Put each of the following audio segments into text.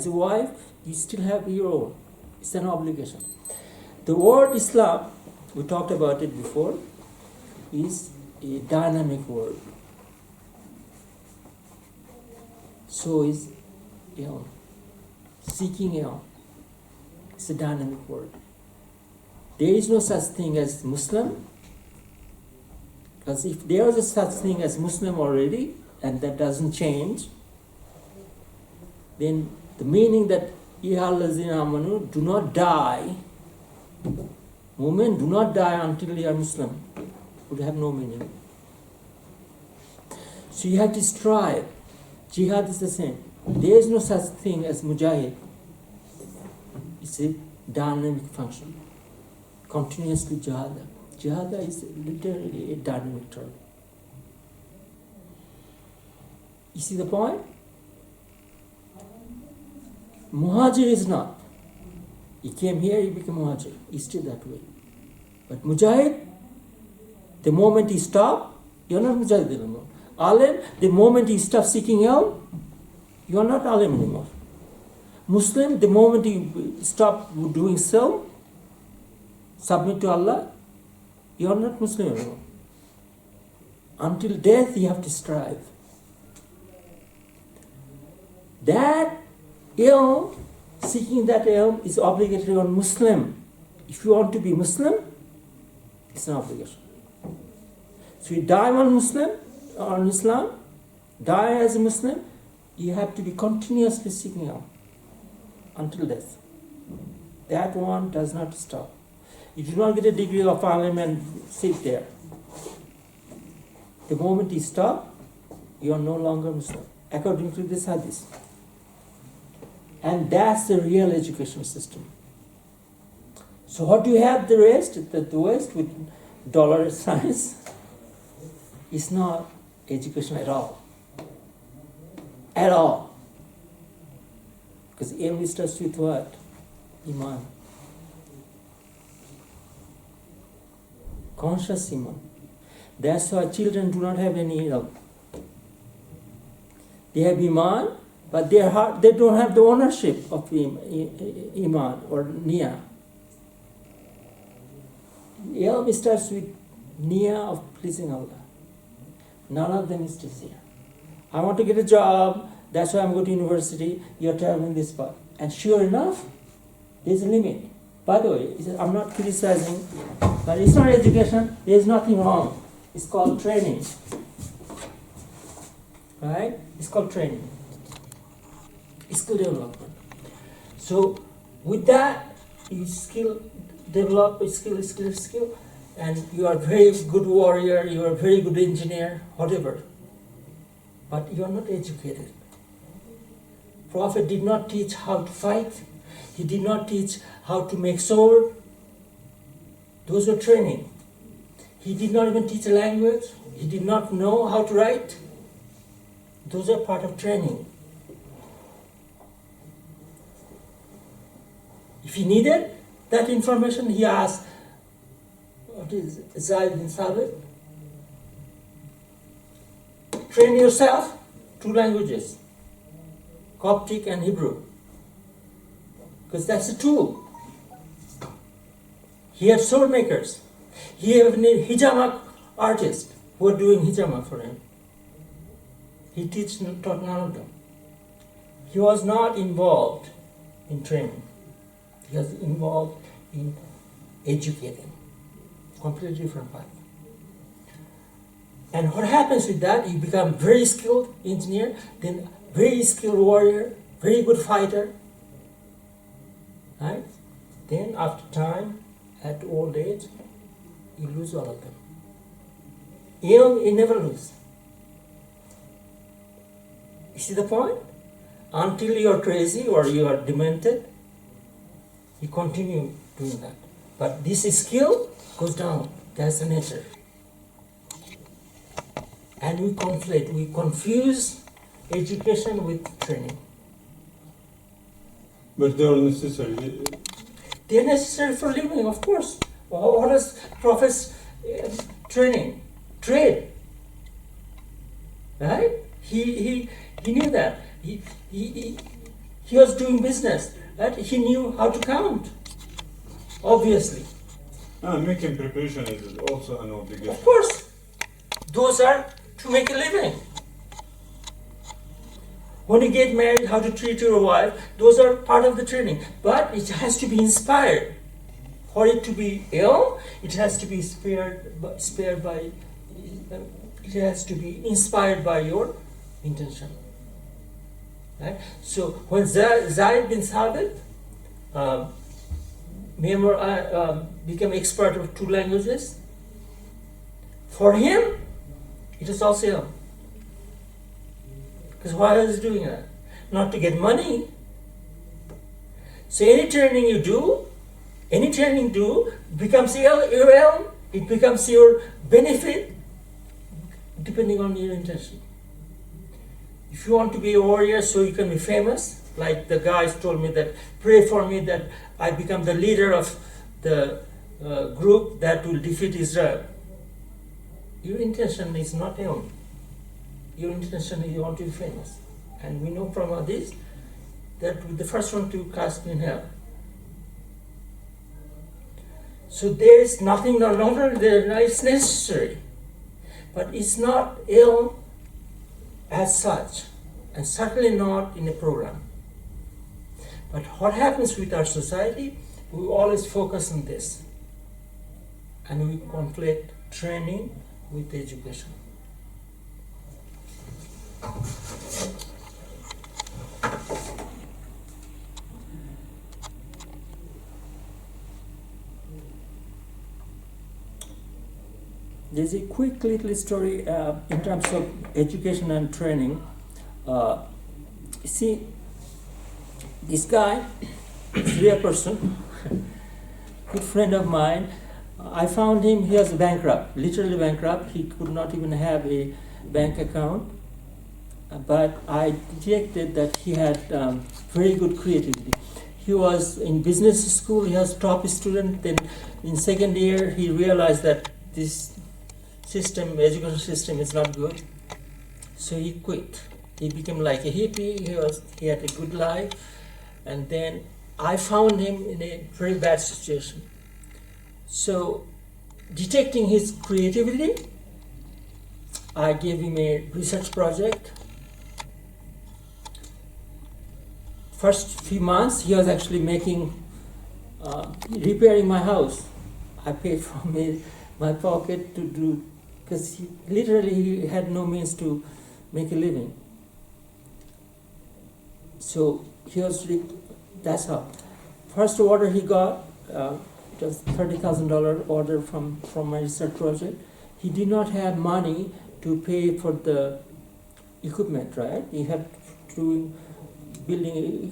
As a wife, you still have your own. It's an obligation. The word Islam, we talked about it before, is a dynamic word. So is ilm. Seeking ilm. It's a dynamic word. There is no such thing as Muslim, because if there is a such thing as Muslim already, and that doesn't change, then the meaning that amanu, do not die, women do not die until you are Muslim, would have no meaning. So you have to strive. Jihad is the same. There is no such thing as mujahid. It's a dynamic function. Continuously jihad. Jihad is literally a dynamic term. You see the point? Muhajir is not. He came here, he became Muhajir. He's still that way. But Mujahid, the moment he stopped, you're not Mujahid anymore. Alim, the moment he stops seeking ilm, you're not Alim anymore. Muslim, the moment you stop doing self, submit to Allah, you're not Muslim anymore. Until death, you have to strive. That ilm, seeking that ilm is obligatory on Muslim. If you want to be Muslim, it's an obligation. So you die on Muslim, on Islam, die as a Muslim, you have to be continuously seeking ilm until death. That one does not stop. You do not get a degree of alim and sit there. The moment you stop, you are no longer Muslim, according to this hadith. And that's the real education system. So what do you have the rest? The West with dollar signs is not education at all. At all. Because ilm starts with what? Iman. Conscious Iman. That's why children do not have any ilm. They have Iman, but they don't have the ownership of Iman or Niyyah. Ilm starts with Niyyah of pleasing Allah. None of them is sincere. I want to get a job, that's why I'm going to university, you're traveling this path. And sure enough, there's a limit. By the way, I'm not criticizing, but it's not education, there's nothing wrong. It's called training. Right? It's called training. Skill development. So with that, you develop skill, and you are a very good warrior, you are a very good engineer, whatever. But you are not educated. Prophet did not teach how to fight. He did not teach how to make sword. Those were training. He did not even teach a language. He did not know how to write. Those are part of training. If he needed that information, he asked, what is Zaid bin Thabit? Train yourself 2 languages, Coptic and Hebrew, because that's a tool. He had sword makers. He had hijama artists who were doing hijama for him. He taught none of them. He was not involved in training. He was involved in educating. Completely different path. And what happens with that? You become very skilled engineer, then very skilled warrior, very good fighter. Right? Then after time, at old age, you lose all of them. You never lose. You see the point? Until you are crazy or you are demented, you continue doing that. But this skill goes down. That's the nature. And we conflate, we confuse education with training. But they are necessary. They are necessary for living, of course. What is Prophet's training? Trade. Right? He knew that. He He was doing business, right? He knew how to count, obviously. Making preparation is also an obligation. Of course, those are to make a living. When you get married, how to treat your wife, those are part of the training. But it has to be inspired. For it to be ill, it has to be it has to be inspired by your intention. Right? So when Zaid bin Thabit became expert of 2 languages, for him, it was also ill. Because why was he doing that? Not to get money. So any training you do becomes ill, it becomes your benefit depending on your intention. If you want to be a warrior so you can be famous, like the guys told me that, pray for me that I become the leader of the group that will defeat Israel. Your intention is not ill. Your intention is you want to be famous. And we know from this that the first one to cast in hell. So there is nothing, no longer there, it's necessary. But it's not ill as such, and certainly not in a program. But what happens with our society, we always focus on this. And we conflict training with education. There's a quick little story in terms of education and training. See, this guy is a real person, good friend of mine. I found him, he was bankrupt, literally bankrupt. He could not even have a bank account. But I detected that he had very good creativity. He was in business school, he was top student. Then in second year, he realized that this education system is not good. So he quit. He became like a hippie, he had a good life. And then I found him in a very bad situation. So detecting his creativity, I gave him a research project. First few months, he was actually repairing my house. I paid from my pocket to do, because he had no means to make a living. So that's how. First order he got, it was $30,000 order from my research project. He did not have money to pay for the equipment, right? He had to building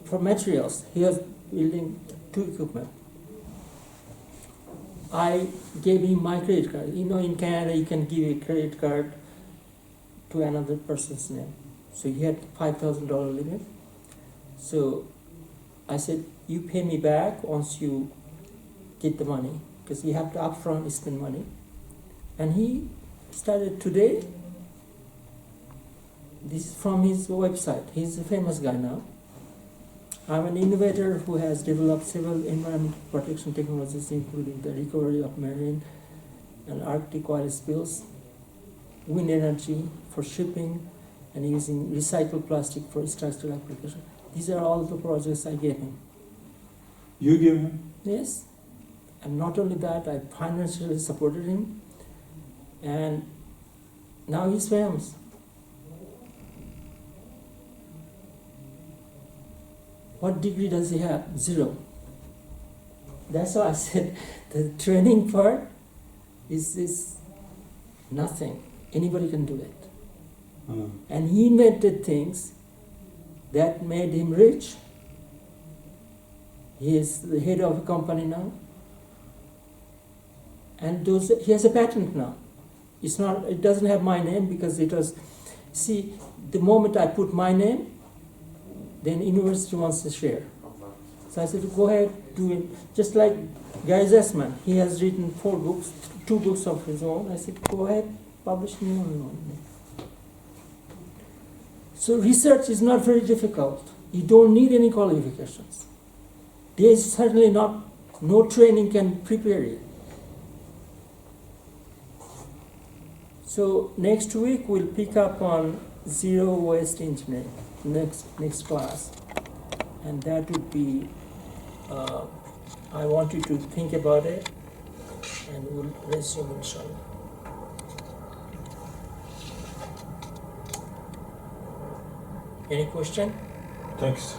for materials. He was building 2 equipment. I gave him my credit card. You know, in Canada, you can give a credit card to another person's name. So he had $5,000 limit. So I said, you pay me back once you get the money, because you have to upfront spend money. And he started today. This is from his website. He's a famous guy now. I'm an innovator who has developed several environmental protection technologies, including the recovery of marine and Arctic oil spills, wind energy for shipping, and using recycled plastic for structural application. These are all the projects I gave him. You gave him? Yes. And not only that, I financially supported him. And now he's famous. What degree does he have? 0. That's why I said the training part is nothing. Anybody can do it. And he invented things that made him rich. He is the head of a company now. And he has a patent now. It doesn't have my name because it was, see, the moment I put my name, then university wants to share. So I said, go ahead, do it. Just like Gary Zessman, he has written 4 books, 2 books of his own. I said, go ahead, publish me one. So research is not very difficult. You don't need any qualifications. There is certainly no training can prepare you. So next week we'll pick up on zero waste engineering, next class, and that would be. I want you to think about it, and we'll resume inshallah. Any question? Thanks.